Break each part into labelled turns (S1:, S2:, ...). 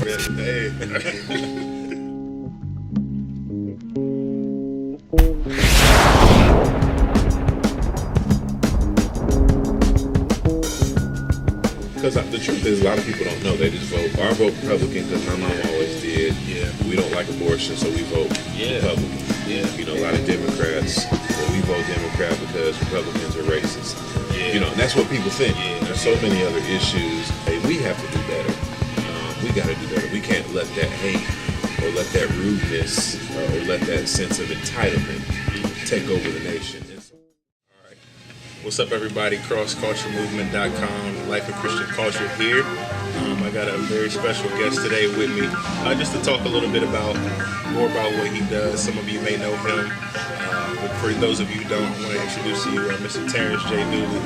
S1: Hey. Because the truth is, a lot of people don't know. They just vote. I vote Republican because my mom always did. Yeah. We don't like abortion, so we vote Republican. Yeah. You know, a lot of Democrats, but we vote Democrat because Republicans are racist. Yeah. You know, and that's what people think. Yeah. There's so many other issues. Hey, we have to do better. We got to do better. We can't let that hate or let that rudeness or let that sense of entitlement take over the nation.
S2: What's up, everybody? CrossCultureMovement.com, Life of Christian Culture here. I got a very special guest today with me, just to talk a little bit more about what he does. Some of you may know him, but for those of you who don't, I want to introduce to you Mr. Terence J. Dooley.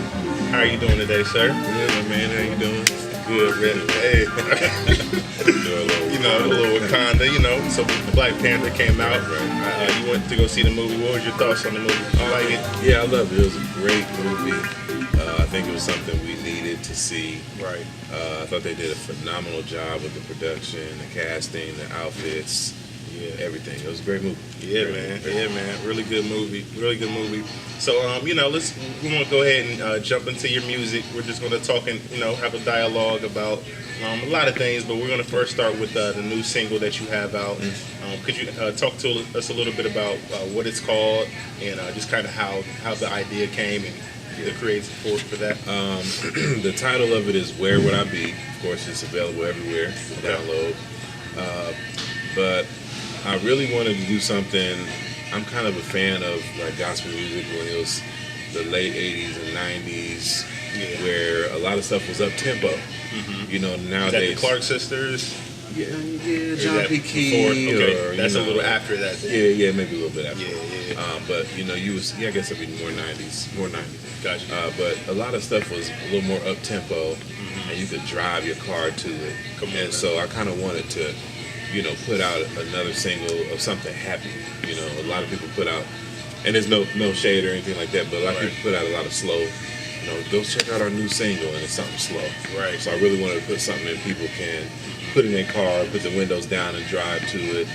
S2: How are you doing today, sir?
S1: Good, man. How you doing?
S2: Good, man. Hey. A little Wakanda, so Black Panther came out. You went to go see the movie. What was your thoughts on the movie? Did you like it?
S1: Yeah, I loved it. It was a great movie. I think it was something we needed to see.
S2: Right.
S1: I thought they did a phenomenal job with the production, the casting, the outfits, everything. It was a great movie.
S2: Yeah, man. Really good movie. So, we want to go ahead and jump into your music. We're just going to talk and, have a dialogue about a lot of things, but we're going to first start with the new single that you have out. Could you talk to us a little bit about what it's called and just kind of how the idea came and the creative force for that?
S1: The title of it is Where Would I Be? Of course, it's available everywhere to download. But I really wanted to do something. I'm kind of a fan of like gospel music when it was the late 80s and 90s, where a lot of stuff was up tempo. Nowadays.
S2: Is that the Clark Sisters?
S1: Yeah, John P. Key.
S2: Okay, that's a little after that.
S1: Yeah, maybe a little bit after.
S2: Yeah.
S1: But I guess it'd be more 90s.
S2: Gotcha.
S1: But a lot of stuff was a little more up tempo, and you could drive your car to it. So I kind of wanted to, put out another single of something happy. A lot of people put out, and there's no shade or anything like that, but a lot of people put out a lot of slow. Go check out our new single, and it's something slow.
S2: Right.
S1: So I really wanted to put something that people can put in their car, put the windows down, and drive to it.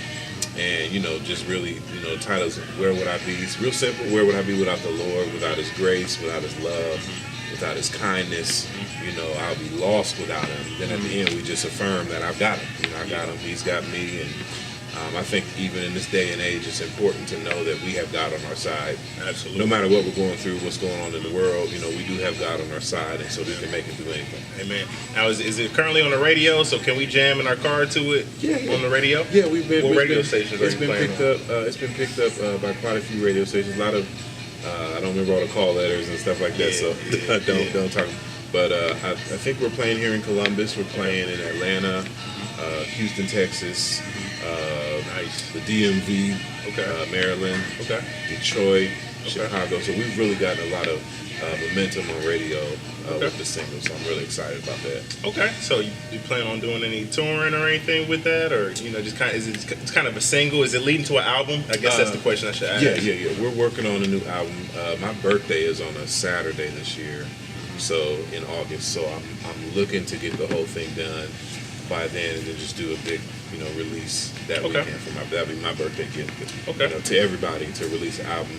S1: And just really, the title is Where Would I Be? It's real simple. Where would I be without the Lord, without His grace, without His love, without His kindness? I'll be lost without Him. Then at the end, we just affirm that I've got Him. I got Him. He's got me. And I think even in this day and age, it's important to know that we have God on our side.
S2: Absolutely.
S1: No matter what we're going through, what's going on in the world, we do have God on our side, and so we can make it through anything.
S2: Amen. Now, is it currently on the radio? So can we jam in our car to it?
S1: Yeah.
S2: On the radio?
S1: Yeah,
S2: What radio stations are you playing on?
S1: It's been picked up by quite a few radio stations. A lot of I don't remember all the call letters and stuff like that, so don't talk. But I think we're playing here in Columbus. We're playing in Atlanta, Houston, Texas.
S2: Nice.
S1: The DMV, Maryland, Detroit, Chicago. So we've really gotten a lot of momentum on radio with the single. So I'm really excited about that.
S2: Okay. So you plan on doing any touring or anything with that, or just kind of it's kind of a single? Is it leading to an album? I guess that's the question I should ask.
S1: Yeah. We're working on a new album. My birthday is on a Saturday this year, so in August. So I'm looking to get the whole thing done by then, and then just do a big release that weekend that'll be my birthday gift to everybody, to release an album.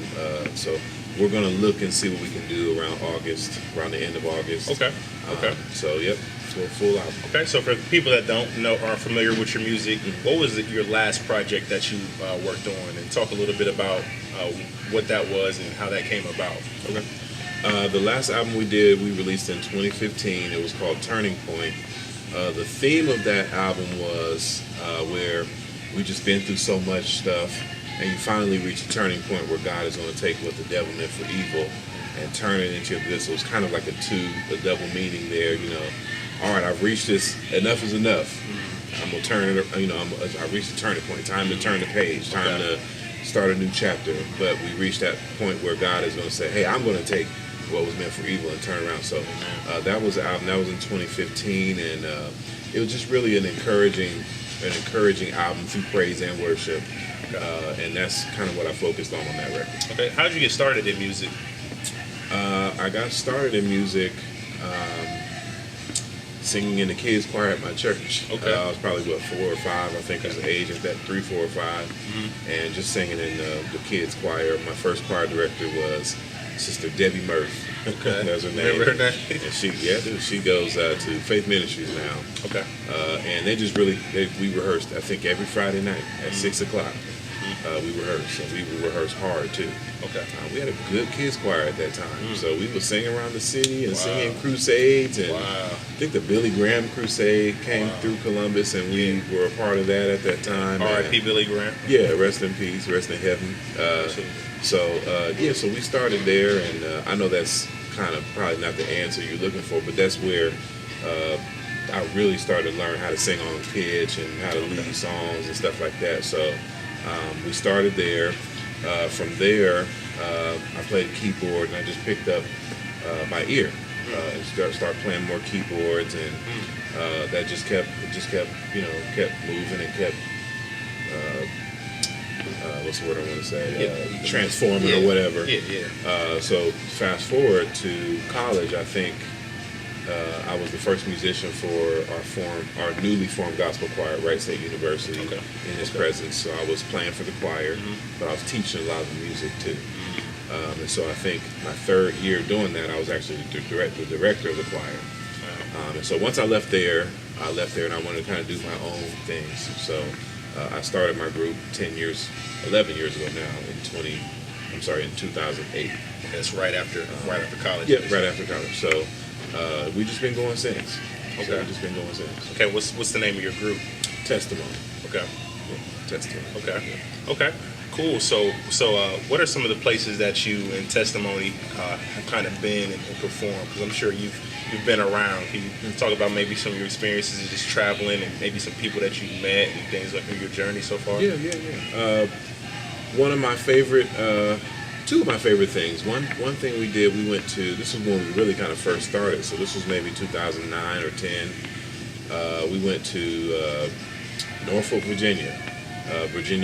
S1: So we're gonna look and see what we can do around the end of August.
S2: Okay.
S1: So full album.
S2: Okay, so for people that don't know, aren't familiar with your music, what was your last project that you worked on, and talk a little bit about what that was and how that came about.
S1: Okay. The last album we released in 2015. It was called Turning Point. The theme of that album was where we just been through so much stuff, and you finally reach a turning point where God is going to take what the devil meant for evil and turn it into good. So it's kind of like a double meaning there. All right, I've reached this. Enough is enough. I'm gonna turn it. I reached the turning point. Time to turn the page. Time to start a new chapter. But we reached that point where God is going to say, "Hey, I'm going to take what was meant for evil and turn around." So that was the album. That was in 2015, and it was just really an encouraging album through praise and worship, and that's kind of what I focused on that record.
S2: Okay, how did you get started in music?
S1: I got started in music singing in the kids choir at my church.
S2: Okay.
S1: I was probably, 4 or 5, I think was the age at that, 3, 4, or 5. And just singing in the kids choir. My first choir director was Sister Debbie Murph.
S2: Okay.
S1: That's her name.
S2: Remember her name?
S1: And she goes to Faith Ministries now.
S2: Okay.
S1: And they just really, we rehearsed, I think, every Friday night at 6 o'clock. We rehearsed, and we would rehearse hard too.
S2: Okay.
S1: We had a good kids choir at that time, so we would sing around the city and
S2: Wow.
S1: sing in crusades. And
S2: Wow.
S1: I think the Billy Graham Crusade came through Columbus, and we were a part of that at that time.
S2: R.I.P. Billy Graham.
S1: Yeah, rest in peace, rest in heaven. So we started there, and I know that's kind of probably not the answer you're looking for, but that's where I really started to learn how to sing on pitch and how to lead songs and stuff like that. So we started there. From there, I played keyboard, and I just picked up by ear and start playing more keyboards, and that just kept moving and kept what's the word I want to say? Transforming or whatever. So fast forward to college, I think I was the first musician for our newly formed gospel choir at Wright State University in his presence. So I was playing for the choir, but I was teaching a lot of the music too. And so I think my third year doing that, I was actually the director of the choir. And so once I left there and I wanted to kind of do my own things. So I started my group 11 years ago now, in 2008.
S2: That's right after college.
S1: Yeah, right after college. So we just been going since.
S2: Okay. Okay, what's the name of your group?
S1: Testimony.
S2: Okay.
S1: Yeah, Testimony.
S2: Okay. Okay. Cool. So what are some of the places that you in Testimony have kind of been and performed? Because I'm sure you've been around. Can you talk about maybe some of your experiences of just traveling and maybe some people that you met and things like your journey so far?
S1: Yeah. One of my favorite, two of my favorite things. One thing we did, we went to, this was when we really kind of first started, so this was maybe 2009 or 10. We went to Norfolk, Virginia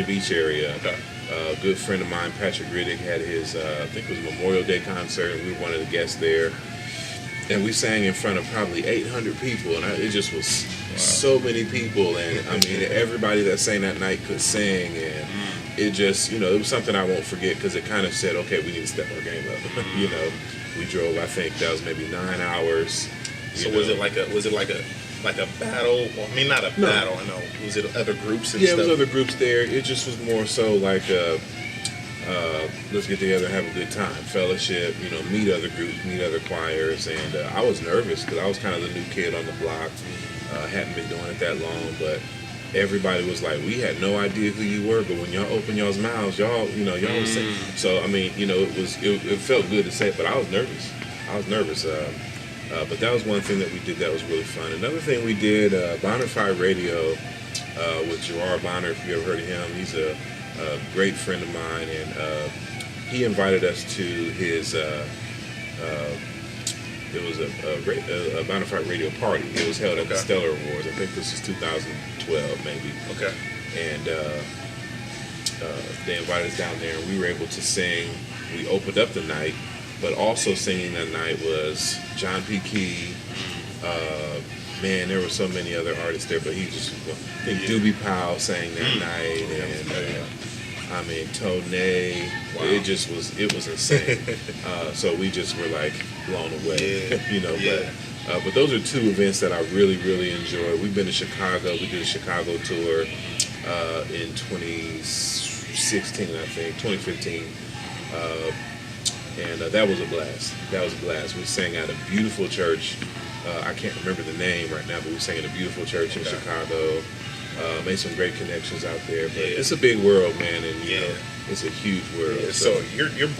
S1: Beach area.
S2: Okay.
S1: A good friend of mine, Patrick Riddick, had his, I think it was Memorial Day concert, and we were one of the guests there. And we sang in front of probably 800 people, and it just was so many people. And I mean, everybody that sang that night could sing, and it just, it was something I won't forget because it kind of said, okay, we need to step our game up. We drove, I think that was maybe 9 hours.
S2: So was it like a battle? Well, I mean, not a battle. I know. Was it other groups and
S1: stuff?
S2: Yeah,
S1: it was other groups there. It just was more so like let's get together and have a good time, fellowship, meet other groups, meet other choirs. And I was nervous because I was kind of the new kid on the block. Hadn't been doing it that long, but everybody was like, we had no idea who you were, but when y'all open y'all's mouths, y'all was saying. So I mean, it felt good to say it, but I was nervous. But that was one thing that we did that was really fun. Another thing we did, Bonafide Radio with Gerard Bonner, if you ever heard of him. He's a great friend of mine, and he invited us to his, it was a Bonafide Radio party. It was held at the Stellar Awards. I think this is 2012 maybe. Okay. And they invited us down there, and we were able to sing. We opened up the night, but also singing that night was John P. Key. Man, there were so many other artists there, but he just, I think Doobie Powell sang that night, and I mean, Toney. Wow. It was insane. So we just were like blown away, But those are two events that I really, really enjoyed. We've been to Chicago. We did a Chicago tour in 2016, I think, 2015. And that was a blast. We sang at a beautiful church. I can't remember the name right now, but we sang at a beautiful church in Chicago. Made some great connections out there. But it's a big world, man, and it's a huge world.
S2: Yeah. So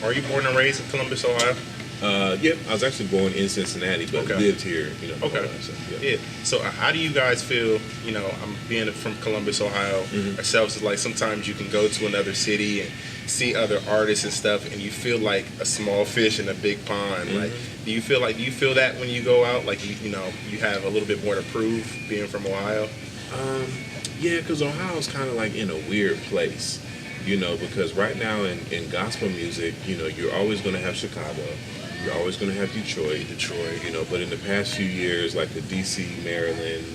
S2: are you born and raised in Columbus, Ohio?
S1: Yep, I was actually born in Cincinnati, but lived here,
S2: Okay. So how do you guys feel, I'm being from Columbus, Ohio, ourselves, is like sometimes you can go to another city and see other artists and stuff, and you feel like a small fish in a big pond. Like, do you feel that when you go out, like, you have a little bit more to prove being from Ohio?
S1: Yeah, because Ohio's kind of like in a weird place, because right now in gospel music, you're always going to have Chicago. You're always going to have Detroit. You know, but in the past few years, like the D.C., Maryland,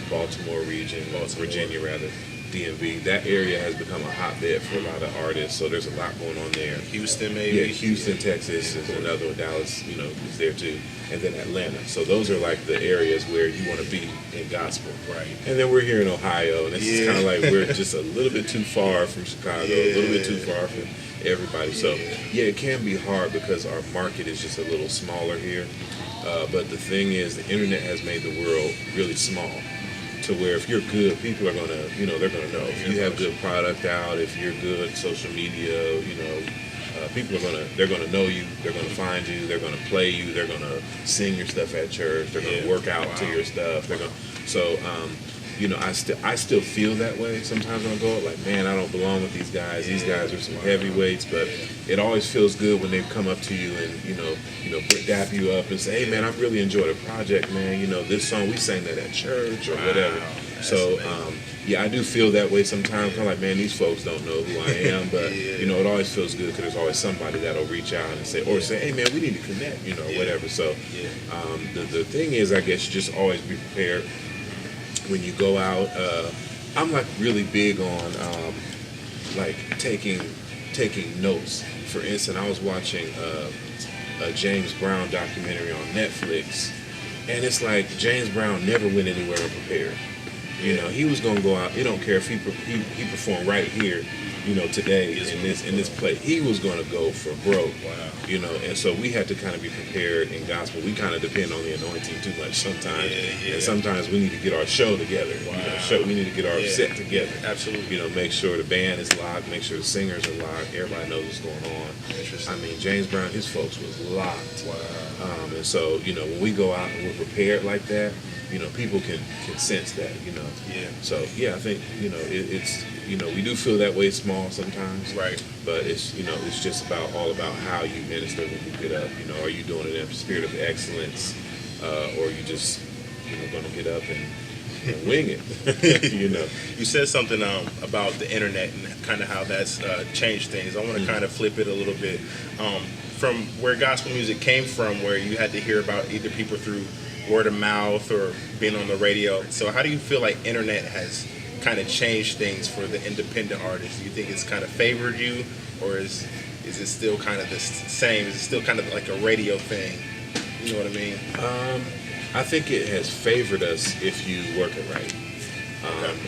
S1: Baltimore region, Virginia rather, DMV, that area has become a hotbed for a lot of artists. So there's a lot going on there.
S2: Houston, maybe.
S1: Yeah, Houston, Texas is another one. Dallas, you know, is there too, and then Atlanta. So those are like the areas where you want to be in gospel.
S2: Right.
S1: And then we're here in Ohio, and it's kind of like we're just a little bit too far from Chicago, a little bit too far from everybody. So yeah, it can be hard because our market is just a little smaller here. But the thing is, the internet has made the world really small, to where if you're good, people are gonna, you know, they're gonna know. If you have good product out, if you're good social media, you know, people they're gonna know you, they're gonna find you, they're gonna play you, they're gonna sing your stuff at church, they're gonna work out to your stuff. They're gonna, so you know, I still feel that way sometimes when I go out, like, man, I don't belong with these guys. These guys are some heavyweights, but it always feels good when they come up to you and, you know, dap you up and say, hey, man, I really enjoyed the project, man. You know, this song, we sang that at church or whatever. So, yeah, I do feel that way sometimes. I'm like, man, these folks don't know who I am, but, you know, it always feels good because there's always somebody that'll reach out and say, hey, man, we need to connect, you know, whatever. So the thing is, I guess, you just always be prepared when you go out. I'm like really big on like taking notes. For instance, I was watching a James Brown documentary on Netflix, and it's like James Brown never went anywhere unprepared. You know, he was gonna go out. He don't care if he performed right here, you know, today in this play. He was gonna go for broke. Wow. You know, and so we had to kind of be prepared in gospel. We kind of depend on the anointing too much sometimes, and sometimes we need to get our show together. Wow. You know, we need to get our set together.
S2: Absolutely.
S1: You know, make sure the band is locked, make sure the singers are locked, everybody knows what's going on.
S2: Interesting.
S1: I mean, James Brown, his folks was locked.
S2: Wow.
S1: And so, you know, when we go out and we're prepared like that, you know, people can sense that, you know.
S2: Yeah.
S1: So, yeah, I think, you know, it's, you know, we do feel that way small sometimes.
S2: Right.
S1: But it's, you know, it's just all about how you minister when you get up. You know, are you doing it in a spirit of excellence, or are you just, you know, going to get up and wing it? You know.
S2: You said something about the internet and kind of how that's changed things. I want to kind of flip it a little bit from where gospel music came from, where you had to hear about either people through word of mouth or being on the radio. So how do you feel like internet has kind of changed things for the independent artists? Do you think it's kind of favored you, or is it still kind of the same? Is it still kind of like a radio thing? You know what I mean?
S1: I think it has favored us if you work it right.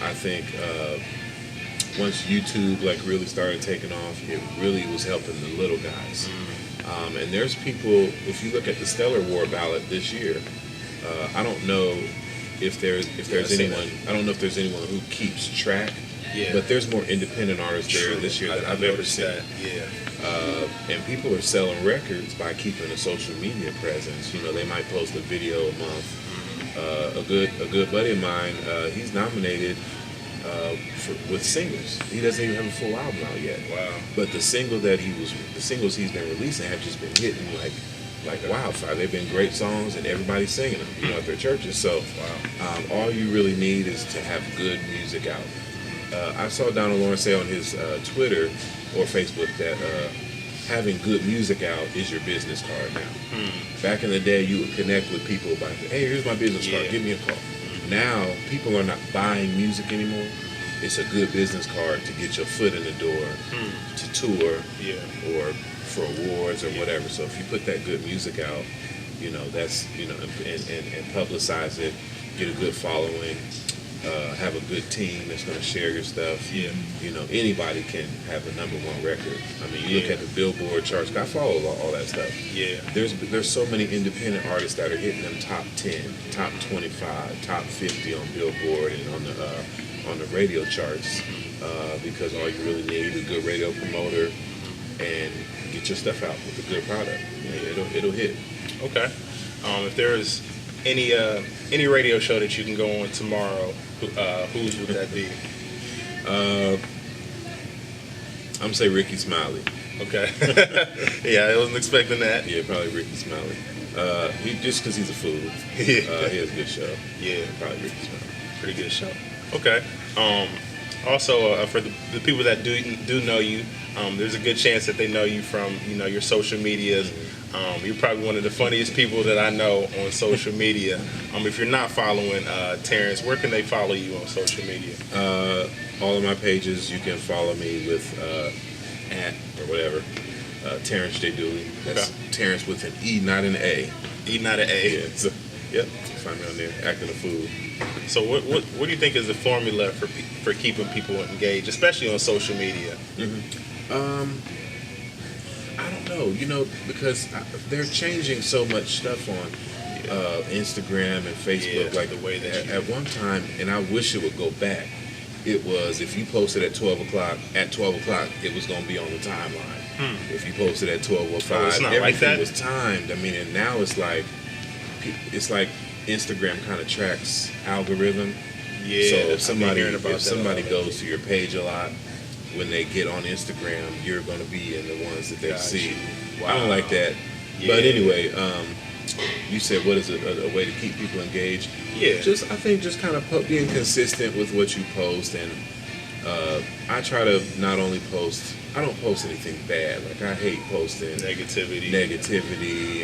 S1: I think once YouTube like really started taking off, it really was helping the little guys. And there's people, if you look at the Stellar War ballot this year, I don't know if there's anyone. I don't know if there's anyone who keeps track. Yeah. But there's more independent artists there this year than I've ever seen. That. Yeah. And people are selling records by keeping a social media presence. You know, they might post a video a month. A good buddy of mine, he's nominated with singles. He doesn't even have a full album out yet. Wow. But the singles he's been releasing have just been hitting like wildfire. They've been great songs, and everybody's singing them, you know, at their churches. So all you really need is to have good music out. I saw Donald Lawrence say on his Twitter or Facebook that having good music out is your business card now. Back in the day, you would connect with people by, hey, here's my business card, give me a call. Now, people are not buying music anymore. It's a good business card to get your foot in the door, to tour, or for awards or whatever. So if you put that good music out, you know, that's, you know, and publicize it, get a good following, have a good team that's going to share your stuff. Yeah. You know, anybody can have a #1 record. I mean, you look at the Billboard charts. I follow all that stuff. Yeah. There's so many independent artists that are hitting them top 10, top 25, top 50 on Billboard and on the radio charts, because all you really need is a good radio promoter and get your stuff out with a good product. It'll hit. Okay. If there's any radio show that you can go on tomorrow, whose would that be? I'm gonna say Ricky Smiley. Okay. Yeah, I wasn't expecting that. Yeah, probably Ricky Smiley. Just because he's a fool. He has a good show. Yeah, probably Ricky Smiley. Pretty good show. Okay.
S2: Also, for the people that do know you, there's a good chance that they know you from your social medias. You're probably one of the funniest people that I know on social media. If you're not following Terrence, where can they follow you on social media?
S1: All of my pages, you can follow me with at or whatever. Terrence J. Dooley. That's okay. Terrence with an E, not an A.
S2: E, not an A.
S1: Yeah. So, yep. Find me on there, acting a fool.
S2: So what do you think is the formula for keeping people engaged, especially on social media?
S1: I don't know, because they're changing so much stuff on Instagram and Facebook.
S2: Yeah,
S1: like
S2: the way that
S1: at one time, and I wish it would go back. It was if you posted at 12 o'clock, it was going to be on the timeline. If you posted at 12:05, everything was timed. I mean, and now it's like Instagram kind of tracks algorithm.
S2: Yeah.
S1: So if somebody goes to your page a lot, when they get on Instagram, you're going to be in the ones that they see. Wow. I don't like that. Yeah. But anyway, you said what is a way to keep people engaged?
S2: Yeah.
S1: I think just kind of being consistent with what you post, and I try to not only post. I don't post anything bad. Like I hate posting
S2: negativity,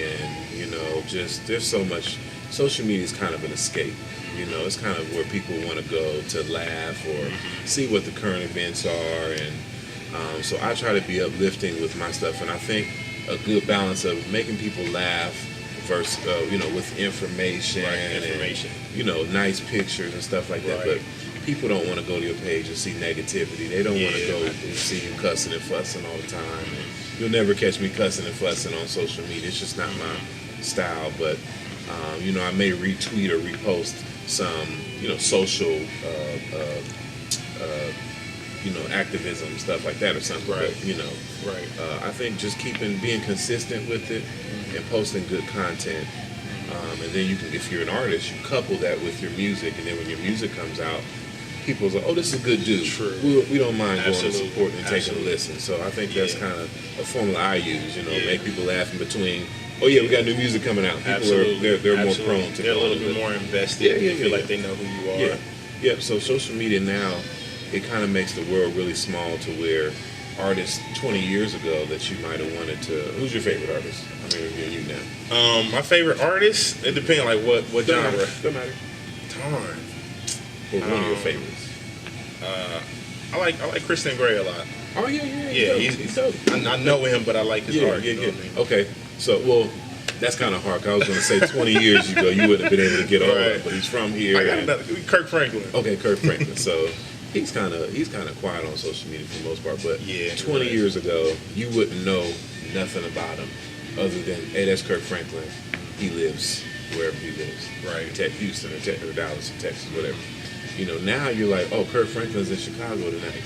S1: and just there's so much. Social media is kind of an escape. It's kind of where people want to go to laugh or see what the current events are, and so I try to be uplifting with my stuff, and I think a good balance of making people laugh versus with information, and nice pictures and stuff like that. But people don't want to go to your page and see negativity. They don't want to go and see you cussing and fussing all the time. And you'll never catch me cussing and fussing on social media. It's just not my style. But I may retweet or repost some social activism, stuff like that or something.
S2: Right.
S1: But, I think just being consistent with it and posting good content. And then you can, if you're an artist, you couple that with your music, and then when your music comes out, people's like, oh, this is a good dude.
S2: True.
S1: We don't mind going to support and taking a listen. So I think that's kind of a formula I use, make people laugh in between. Oh yeah, we got new music coming out. People they're more prone to.
S2: They're a little bit more invested. They feel like they know who you are.
S1: Yeah. So social media now, it kind of makes the world really small to where artists 20 years ago that you might have wanted to. Who's your favorite artist? I mean, you now.
S2: My favorite artist. It depends like what genre.
S1: Don't matter.
S2: Darn.
S1: Well, one of your favorites.
S2: I like Christian Grey a lot.
S1: Oh yeah. He's dope.
S2: I know him, but I like his art.
S1: Yeah. Okay. So, that's kind of hard. 'Cause I was going to say 20 years ago you wouldn't have been able to get all that, but he's from here.
S2: I got another, Kirk Franklin.
S1: Okay, Kirk Franklin. So he's kind of quiet on social media for the most part. But 20 years ago, you wouldn't know nothing about him other than, hey, that's Kirk Franklin. He lives wherever he lives.
S2: Right.
S1: Houston or Dallas or Texas, whatever. Now you're like, oh, Kirk Franklin's in Chicago tonight.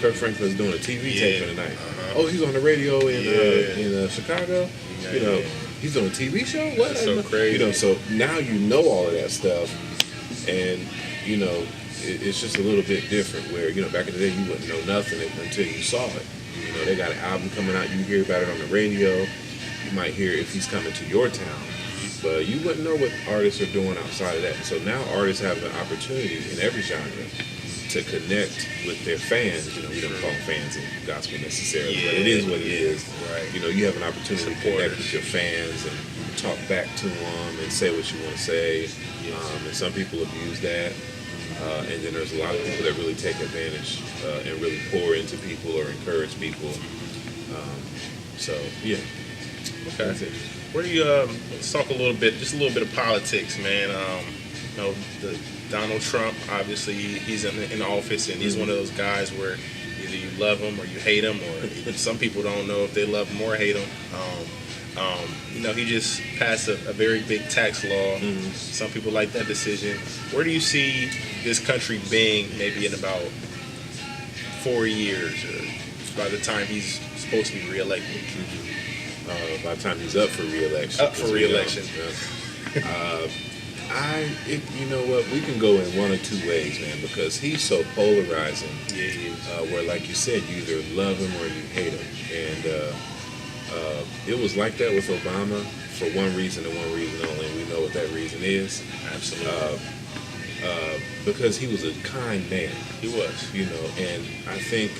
S1: Kirk Franklin's doing a TV taping tonight. Oh, he's on the radio in Chicago. He's on a TV show. What?
S2: That's so crazy.
S1: So now you know all of that stuff, and it's just a little bit different. Where back in the day you wouldn't know nothing until you saw it. They got an album coming out. You hear about it on the radio. You might hear if he's coming to your town, but you wouldn't know what artists are doing outside of that. So now artists have an opportunity in every genre to connect with their fans. We don't call them fans in gospel necessarily, but it is what it is.
S2: Right.
S1: You have an opportunity to connect with your fans and talk back to them and say what you want to say. And some people abuse that. And then there's a lot of people that really take advantage and really pour into people or encourage people.
S2: Okay.
S1: That's it.
S2: Where do you let's talk a little bit of politics, man. The Donald Trump, obviously he's in office, and he's one of those guys where either you love him or you hate him, or some people don't know if they love him or hate him. He just passed a very big tax law. Some people like that decision. Where do you see this country being maybe in about 4 years, or by the time he's supposed to be reelected?
S1: By the time he's up for reelection. You know what? We can go in one or two ways, man, because he's so polarizing.
S2: Yeah, he is.
S1: Where, like you said, you either love him or you hate him, and it was like that with Obama for one reason and one reason only. And we know what that reason is.
S2: Absolutely.
S1: because he was a kind man.
S2: He was.
S1: And I think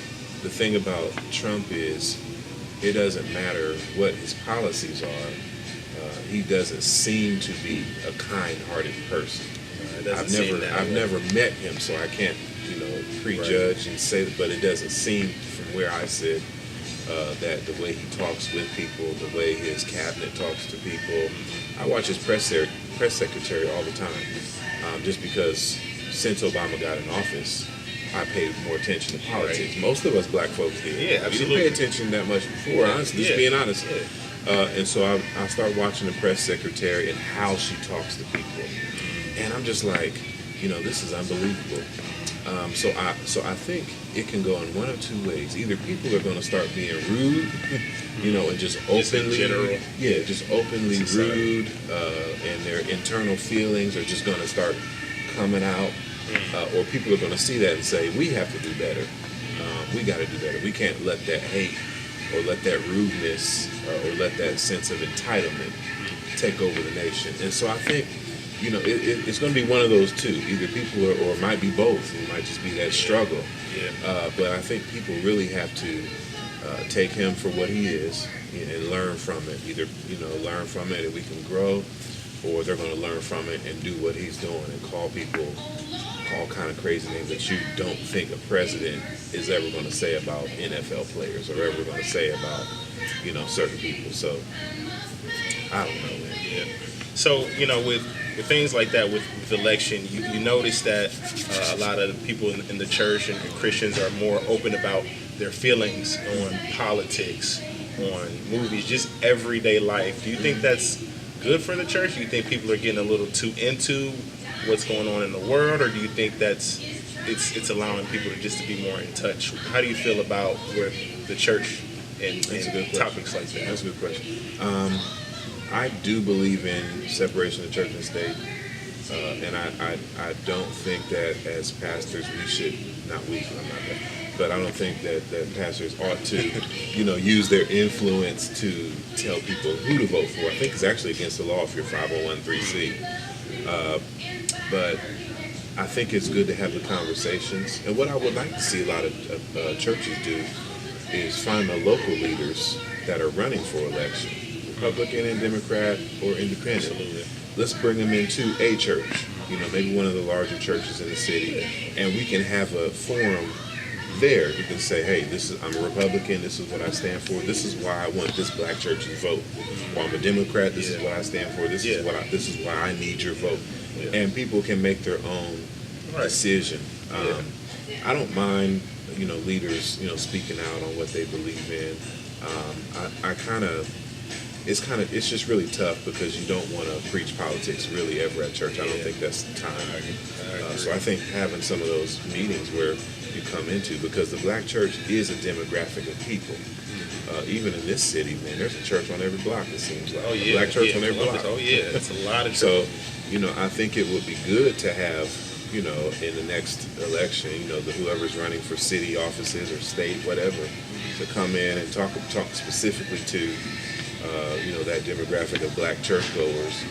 S1: the thing about Trump is it doesn't matter what his policies are. He doesn't seem to be a kind-hearted person. I've never met him, so I can't prejudge and say, but it doesn't seem from where I sit that the way he talks with people, the way his cabinet talks to people. I watch his press secretary all the time, just because since Obama got in office, I paid more attention to politics. Right. Most of us black folks did.
S2: Yeah, absolutely.
S1: We didn't pay attention that much before, honestly, just being honest. Yeah. And so I start watching the press secretary and how she talks to people. And I'm just like, this is unbelievable. So I think it can go in one of two ways. Either people are going to start being rude, and just openly, just openly rude, and their internal feelings are just going to start coming out. Or people are going to see that and say, we have to do better. We got to do better. We can't let that hate or let that rudeness or let that sense of entitlement take over the nation. And so I think, it's going to be one of those two. Either people or it might be both. It might just be that struggle. Yeah. But I think people really have to take him for what he is and learn from it. Either, learn from it and we can grow, or they're going to learn from it and do what he's doing and call people all kind of crazy names that you don't think a president is ever going to say about NFL players or ever going to say about, certain people. So, I don't know, man.
S2: Yeah. So, with things like that, with election, you notice that a lot of the people in the church and Christians are more open about their feelings on politics, on movies, just everyday life. Do you think that's good for the church? Do you think people are getting a little too into what's going on in the world, or do you think it's allowing people to be more in touch? How do you feel about where the church and topics like that?
S1: That's a good question. I do believe in separation of church and state, and I don't think that as pastors we should, not we, I'm not that, but I don't think that pastors ought to, use their influence to tell people who to vote for. I think it's actually against the law if you're 501(c). But I think it's good to have the conversations. And what I would like to see a lot of churches do is find the local leaders that are running for election, Republican and Democrat or independent.
S2: Absolutely.
S1: Let's bring them into a church, maybe one of the larger churches in the city, and we can have a forum there. You can say, hey, I'm a Republican, this is what I stand for, this is why I want this black church to vote. Or I'm a Democrat, this is what I stand for, this is why I need your vote. Yeah. And people can make their own decision. I don't mind, leaders, speaking out on what they believe in. It's just really tough because you don't want to preach politics really ever at church. I don't think that's the time. So I think having some of those meetings where you come into, because the black church is a demographic of people. Even in this city, man, there's a church on every block, it seems like. A black church on every block.
S2: Oh, yeah, it's a lot of
S1: churches. So, I think it would be good to have, in the next election, whoever's running for city offices or state, whatever, to come in and talk specifically to, that demographic of black churchgoers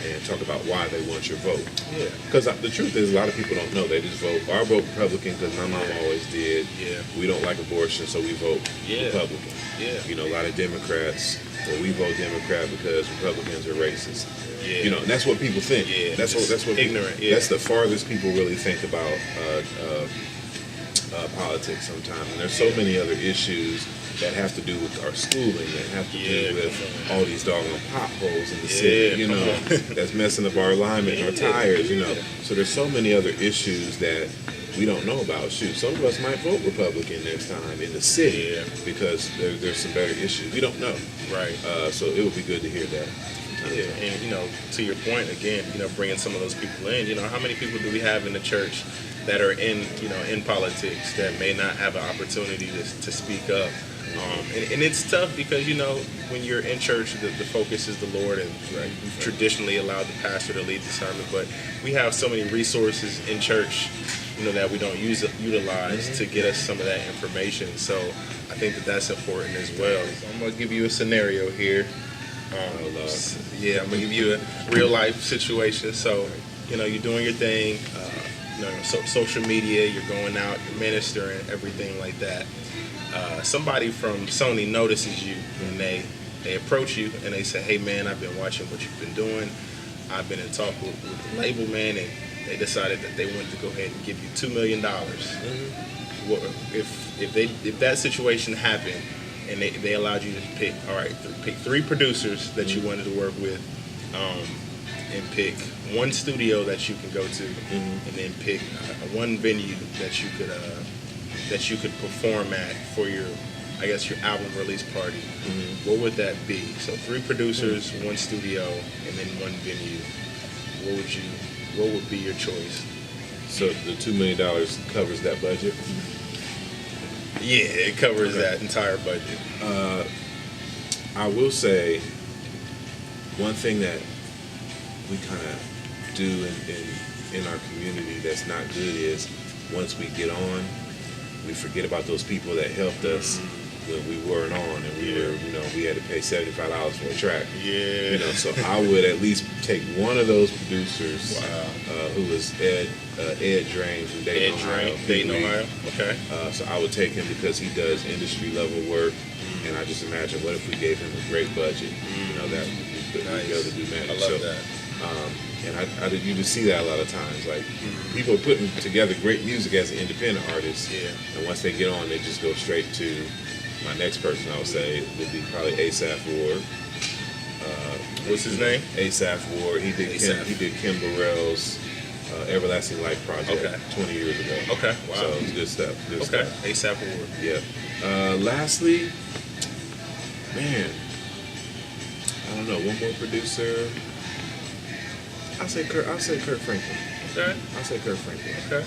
S1: and talk about why they want your vote. Yeah. Because the truth is, a lot of people don't know. They just vote. I vote Republican because my mom always did. Yeah. We don't like abortion, so we vote Republican. Yeah. A lot of Democrats, we vote Democrat because Republicans are racist. Yeah. And that's what people think. Yeah. That's what
S2: ignorant.
S1: That's the farthest people really think about politics sometimes. And there's so many other issues that have to do with our schooling, that have to do with all these doggone potholes in the city, that's messing up our alignment, our tires, So there's so many other issues that we don't know about. Shoot, some of us might vote Republican next time in the city because there's some better issues. We don't know.
S2: Right.
S1: So it would be good to hear that.
S2: Yeah, and to your point again, bringing some of those people in. How many people do we have in the church that are in politics that may not have an opportunity to speak up? And it's tough because when you're in church, the focus is the Lord, and we've traditionally allowed the pastor to lead the sermon. But we have so many resources in church, that we don't utilize to get us some of that information. So I think that's important as well. So I'm gonna give you a scenario here. I'm gonna give you a real life situation. So you're doing your thing. Social media, you're going out, you're ministering, everything like that. Somebody from Sony notices you, and they approach you and they say, "Hey man, I've been watching what you've been doing. I've been in talk with the label, man, and they decided that they wanted to go ahead and give you $2 million." If that situation happened and they allowed you to pick, all right, pick 3 producers that you wanted to work with, and pick one studio that you can go to, and then pick one venue that you could perform at for your album release party, what would that be? So 3 producers, 1 studio, and then 1 venue. What would be your choice?
S1: So the $2 million covers that budget?
S2: Yeah, it covers that entire budget.
S1: I will say one thing that we kind of do in our community that's not good is once we get on, we forget about those people that helped us when we weren't on, and we had to pay $75 for a track.
S2: Yeah.
S1: So I would at least take one of those producers, who was Ed Drain from Dayton, Ohio.
S2: Dayton, Ohio. Okay.
S1: So I would take him because he does industry level work, and I just imagine what if we gave him a great budget, that we'd be able to do magic.
S2: I love that.
S1: And you just see that a lot of times. Like people are putting together great music as an independent artist, and once they get on, they just go straight to my next person. I would say would be probably Asaph Ward.
S2: What's his name?
S1: Asaph Ward. He did Kim Burrell's Everlasting Life project 20 years ago.
S2: Okay, wow.
S1: So it's good stuff. Good stuff.
S2: Asaph Ward.
S1: Yeah. Lastly, man, I don't know. One more producer. I'll say Kurt Franklin.
S2: Okay.
S1: I'll say Kurt Franklin.
S2: Okay.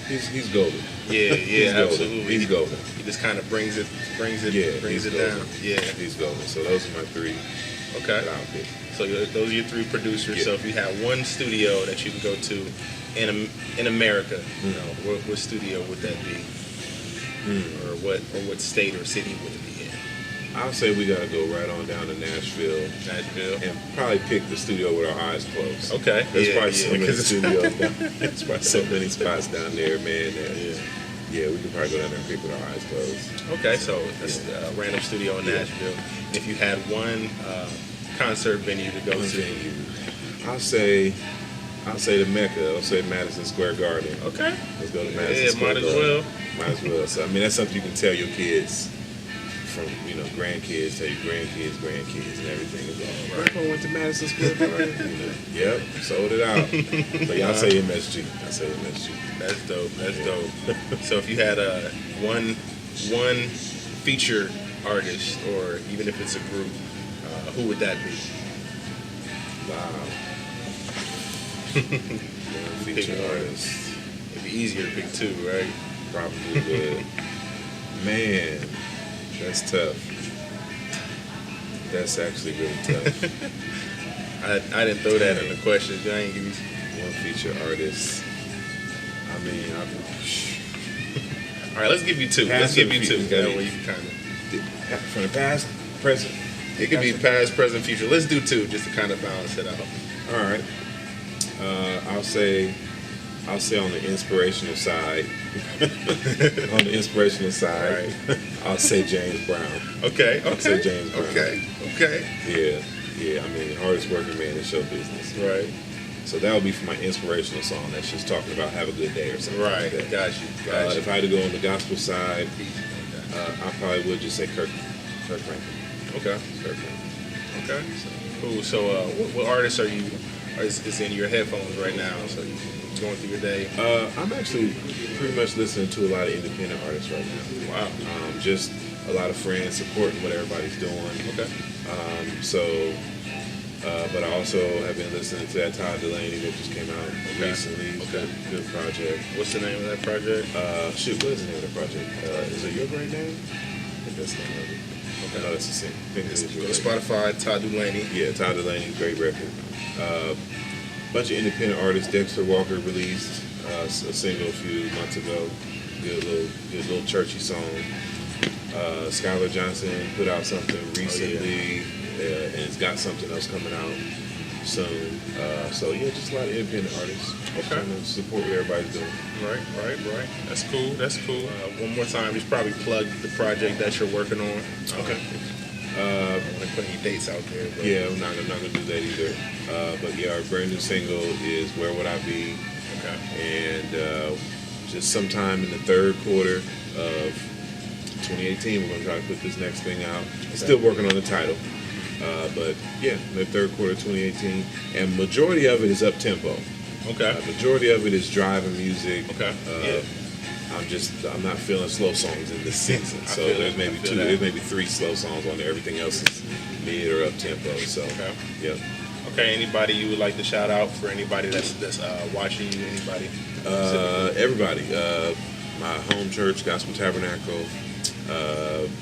S1: He's golden.
S2: Yeah,
S1: He's
S2: absolutely.
S1: Golden. He's golden.
S2: He just kind of brings it
S1: golden.
S2: down. Yeah.
S1: He's golden. So those are my 3
S2: Okay.
S1: that I'll pick.
S2: So those are your 3 producers.
S1: Yeah.
S2: So if you had one studio that you can go to in America, what studio would that be? Or what state or city would it be in?
S1: I'll say we gotta go right on down to Nashville, and probably pick the studio with our eyes closed.
S2: Okay.
S1: There's probably so many studios. There's probably so many spots down there, man. Yeah, we could probably go down there and pick with our eyes closed.
S2: Okay, so that's a random studio in Nashville. And if you had one concert venue to go to,
S1: I'll say the Mecca. I'll say Madison Square Garden.
S2: Okay.
S1: Let's go to Madison Square Garden. Might as well. So I mean, that's something you can tell your kids. From grandkids, tell your grandkids, and everything is all right. Grandpa went to Madison Square Garden. Yep, sold it out. So y'all say MSG. I say MSG.
S2: That's dope. So if you had one featured artist, or even if it's a group, who would that be?
S1: Wow. One featured artist.
S2: It'd be easier to pick 2, right?
S1: Probably would. Man. That's tough. That's actually really tough.
S2: I didn't throw that in the question. I ain't give you
S1: one feature artist. I mean,
S2: all right, let's give you 2. Let's give you 2. That way you can kind of
S1: from the past, present.
S2: It could be past, present, future. Let's do 2 just to kind of balance it out.
S1: All right. I'll say on the inspirational side. Right. I'll say James Brown.
S2: Okay.
S1: I'll say James Brown.
S2: Okay.
S1: Yeah. I mean, hardest working man in show business.
S2: Right.
S1: So that would be for my inspirational song. That's just talking about have a good day or something.
S2: Right.
S1: Like that.
S2: Got you.
S1: If I had to go on the gospel side, I probably would just say Kirk Franklin.
S2: Okay.
S1: Kirk Franklin.
S2: Okay. Cool. So, what artists are you? Is in your headphones right now? So you going through your day?
S1: I'm actually pretty much listening to a lot of independent artists right now.
S2: Wow.
S1: Just a lot of friends supporting what everybody's doing.
S2: Okay.
S1: But I also have been listening to that Todd Delaney that just came out recently.
S2: Okay.
S1: Good project.
S2: What's the name of that project?
S1: What is the name of the project? Is it Your Great Name? I think that's the name of it. Okay. No, that's the same. I think it is Your Great Name.
S2: Spotify, Todd Delaney.
S1: Yeah, Todd Delaney, great record. Bunch of independent artists. Dexter Walker released a single a few months ago. Good little churchy song. Skylar Johnson put out something recently, and it's got something else coming out. soon. So yeah, just a lot of independent artists.
S2: Okay.
S1: Trying to support what everybody's doing.
S2: Right. That's cool. One more time, just probably plug the project that you're working on.
S1: Okay.
S2: I don't want to put any dates out there. But.
S1: Yeah, I'm not gonna do that either. But yeah, our brand new single is "Where Would I Be,"
S2: Okay.
S1: and just sometime in the third quarter of 2018, we're gonna try to put this next thing out. Still working on the title, but yeah, the third quarter of 2018, and majority of it is up tempo.
S2: Okay.
S1: Majority of it is driving music.
S2: Okay.
S1: I'm not feeling slow songs in this season. So there's maybe three slow songs on there. Everything else is mid or up tempo. So
S2: Okay.
S1: yeah.
S2: Okay. Anybody you would like to shout out for anybody that's watching you? Anybody?
S1: Everybody. My home church, Gospel Tabernacle.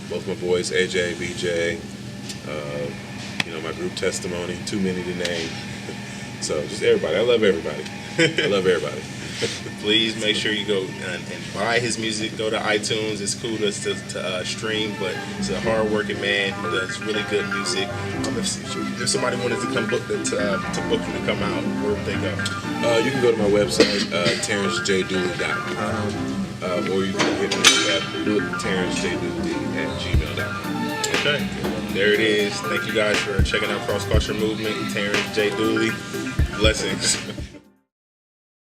S1: Both my boys, AJ, BJ. My group Testimony. Too many to name. So just everybody. I love everybody. I love everybody.
S2: Please make sure you go and buy his music. Go to iTunes. It's cool to stream, but he's a hard-working man who does really good music. If somebody wanted to come book him to come out, where would they go?
S1: You can go to my website, terencejdooley.com, or you can hit me at terencejdooley@gmail.com.
S2: Okay, there it is. Thank you guys for checking out Cross Culture Movement. Terence J. Dooley. Blessings.